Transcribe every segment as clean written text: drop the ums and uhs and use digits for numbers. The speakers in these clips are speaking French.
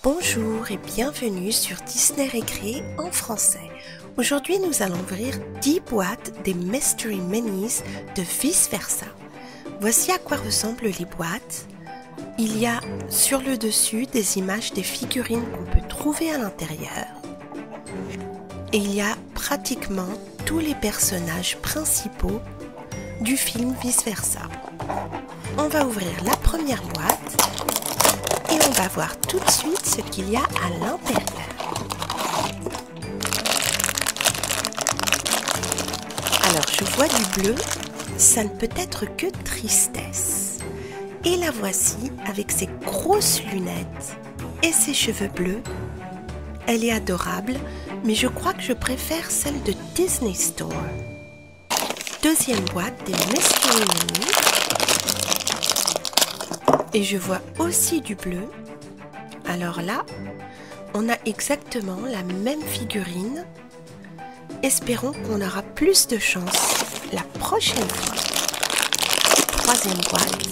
Bonjour et bienvenue sur Disney Récré en français. Aujourd'hui, nous allons ouvrir 10 boîtes des Mystery Minis de Vice Versa. Voici à quoi ressemblent les boîtes. Il y a sur le dessus des images des figurines qu'on peut trouver à l'intérieur. Et il y a pratiquement tous les personnages principaux du film Vice Versa. On va ouvrir la première boîte et on va voir tout de suite ce qu'il y a à l'intérieur. Alors je vois du bleu, ça ne peut être que tristesse. Et la voici avec ses grosses lunettes et ses cheveux bleus. Elle est adorable, mais je crois que je préfère celle de Disney Store. Deuxième boîte des Mystery Minis. Et je vois aussi du bleu. Alors là, on a exactement la même figurine. Espérons qu'on aura plus de chance la prochaine fois. Troisième boîte.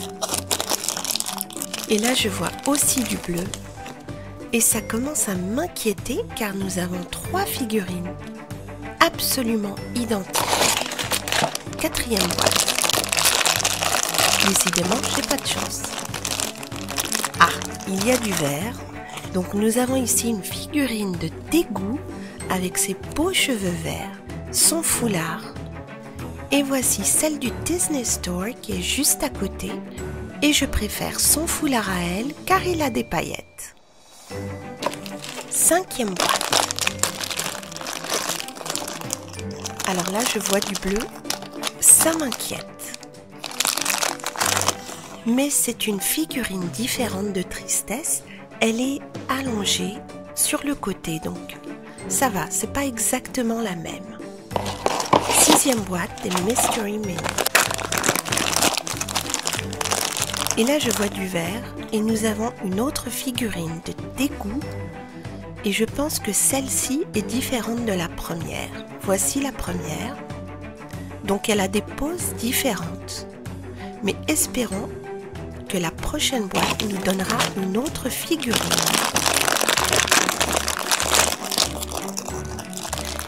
Et là, je vois aussi du bleu. Et ça commence à m'inquiéter car nous avons 3 figurines absolument identiques. Quatrième boîte. Décidément, j'ai pas de chance. Ah, il y a du vert. Donc nous avons ici une figurine de Dégoût avec ses beaux cheveux verts, son foulard. Et voici celle du Disney Store qui est juste à côté. Et je préfère son foulard à elle car il a des paillettes. Cinquième boîte. Alors là, je vois du bleu. Ça m'inquiète. Mais c'est une figurine différente de Tristesse. Elle est allongée sur le côté, donc ça va, c'est pas exactement la même. Sixième boîte des Mystery Minis. Et là, je vois du vert et nous avons une autre figurine de Dégoût. Et je pense que celle-ci est différente de la première. Voici la première. Donc elle a des poses différentes. Mais espérons que la prochaine boîte nous donnera une autre figurine.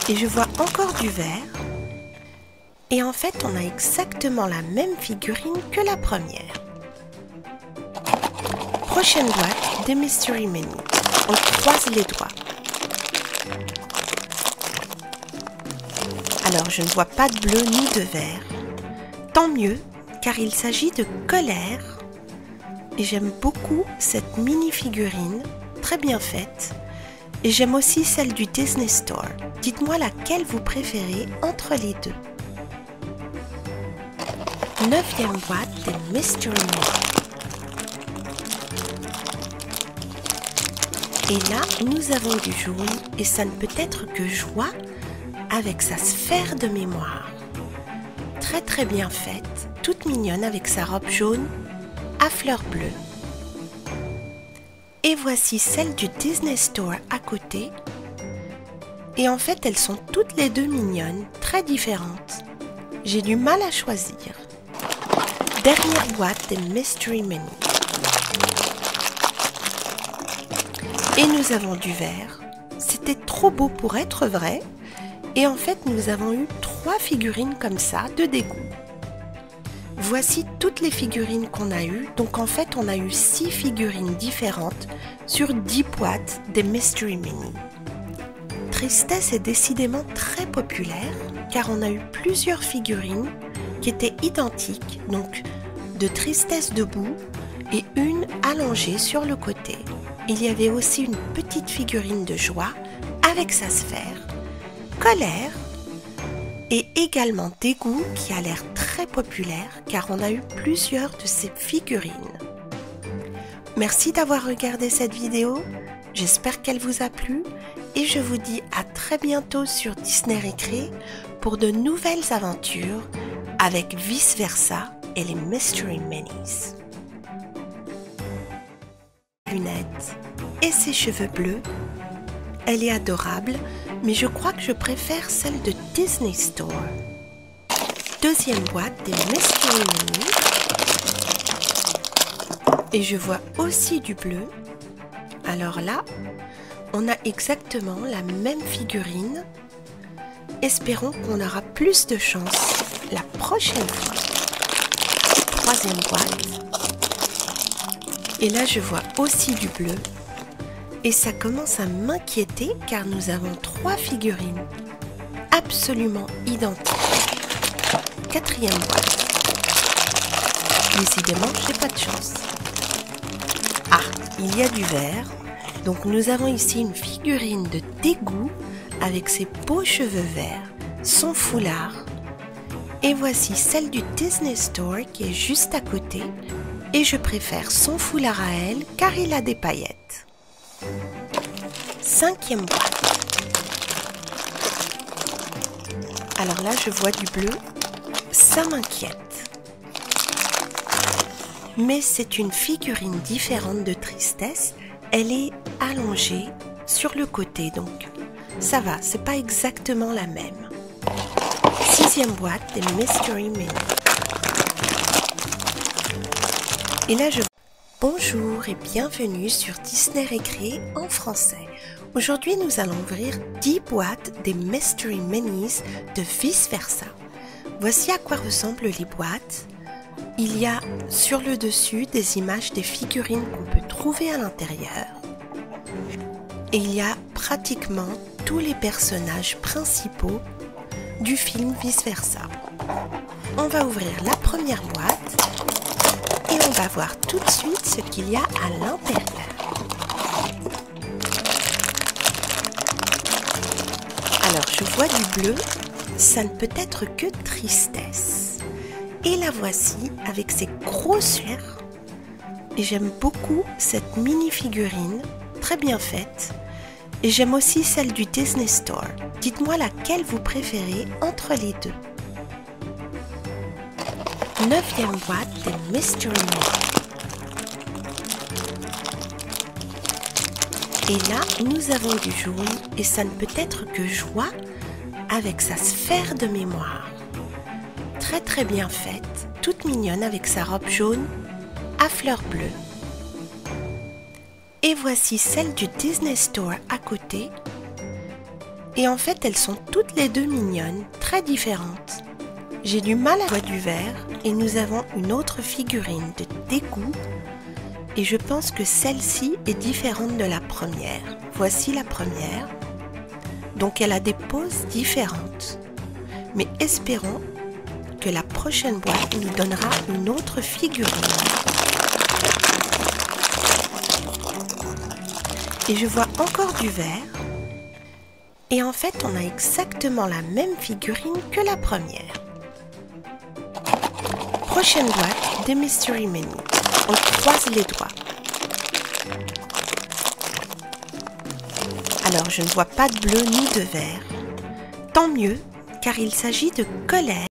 Et je vois encore du vert. Et en fait, on a exactement la même figurine que la première. Prochaine boîte des Mystery Minis. On croise les doigts. Alors, je ne vois pas de bleu ni de vert. Tant mieux, car il s'agit de Colère. Et j'aime beaucoup cette mini-figurine, très bien faite. Et j'aime aussi celle du Disney Store. Dites-moi laquelle vous préférez entre les deux. Neuvième boîte des Mystery Minis. Et là, nous avons du jaune et ça ne peut être que joie avec sa sphère de mémoire. Très très bien faite, toute mignonne avec sa robe jaune à fleurs bleues. Et voici celle du Disney Store à côté. Et en fait, elles sont toutes les deux mignonnes, très différentes. J'ai du mal à choisir. Dernière boîte des Mystery Minis. Et nous avons du vert. C'était trop beau pour être vrai. Et en fait, nous avons eu 3 figurines comme ça de Dégoût. Voici toutes les figurines qu'on a eues. Donc en fait, on a eu 6 figurines différentes sur 10 boîtes des Mystery Minis. Tristesse est décidément très populaire car on a eu plusieurs figurines qui étaient identiques, donc de Tristesse debout et une allongée sur le côté. Il y avait aussi une petite figurine de Joie avec sa sphère, Colère et également Dégoût qui a l'air très populaire car on a eu plusieurs de ces figurines. Merci d'avoir regardé cette vidéo, j'espère qu'elle vous a plu et je vous dis à très bientôt sur Disney Récré pour de nouvelles aventures avec Vice Versa et les Mystery Minis. Lunettes et ses cheveux bleus. Elle est adorable, mais je crois que je préfère celle de Disney Store. Deuxième boîte des Mystery Minis. Et je vois aussi du bleu. Alors là, on a exactement la même figurine. Espérons qu'on aura plus de chance la prochaine fois. Troisième boîte. Et là, je vois aussi du bleu. Et ça commence à m'inquiéter car nous avons 3 figurines absolument identiques. Quatrième boîte. Décidément, j'ai pas de chance. Ah, il y a du vert. Donc nous avons ici une figurine de Dégoût avec ses beaux cheveux verts, son foulard. Et voici celle du Disney Store qui est juste à côté. Et je préfère son foulard à elle car il a des paillettes. Cinquième boîte. Alors là, je vois du bleu. Ça m'inquiète. Mais c'est une figurine différente de Tristesse. Elle est allongée sur le côté, donc ça va, c'est pas exactement la même. Sixième boîte des Mystery Mini. Et là, Bonjour et bienvenue sur Disney Récré en français. Aujourd'hui, nous allons ouvrir 10 boîtes des Mystery Minis de Vice Versa. Voici à quoi ressemblent les boîtes. Il y a sur le dessus des images des figurines qu'on peut trouver à l'intérieur. Et il y a pratiquement tous les personnages principaux du film Vice Versa. On va ouvrir la première boîte et on va voir tout de suite ce qu'il y a à l'intérieur. Alors je vois du bleu, ça ne peut être que Tristesse. Et la voici avec ses grosses yeux. Et j'aime beaucoup cette mini figurine, très bien faite. Et j'aime aussi celle du Disney Store. Dites-moi laquelle vous préférez entre les deux. Neuvième boîte des Mystery Mini. Et là, nous avons du jaune et ça ne peut être que Joie avec sa sphère de mémoire. Très très bien faite, toute mignonne avec sa robe jaune à fleurs bleues. Et voici celle du Disney Store à côté. Et en fait, elles sont toutes les deux mignonnes, très différentes. J'ai du mal à voir du vert et nous avons une autre figurine de Dégoût. Et je pense que celle-ci est différente de la première. Voici la première. Donc elle a des poses différentes. Mais espérons que la prochaine boîte nous donnera une autre figurine. Et je vois encore du vert. Et en fait, on a exactement la même figurine que la première. Prochaine boîte des Mystery Mini. On croise les doigts. Alors, je ne vois pas de bleu ni de vert. Tant mieux, car il s'agit de Colette.